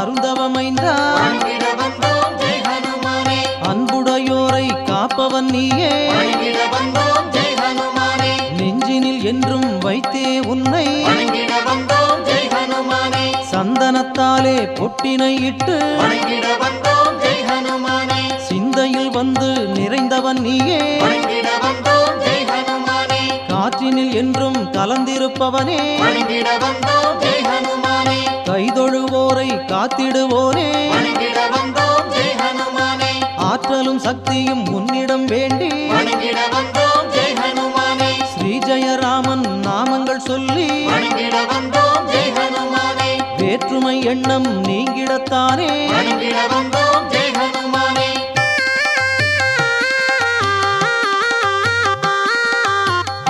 அருந்தவமைந்தா அன்புடையோரை காப்பவன் நீயே நெஞ்சினில் என்றும் வைத்தே உன்னை சந்தனத்தாலே பொட்டினை இட்டு சிந்தையில் வந்து நிறைந்தவன் நீயே காற்றினில் என்றும் கலந்திருப்பவனே கைதொழுவோரை காத்திடுவோனே ஆற்றலும் சக்தியும் உன்னிடம் வேண்டி ஸ்ரீ ஜெயராமன் நாமங்கள் சொல்லி வேற்றுமை எண்ணம் நீங்கிடத்தானே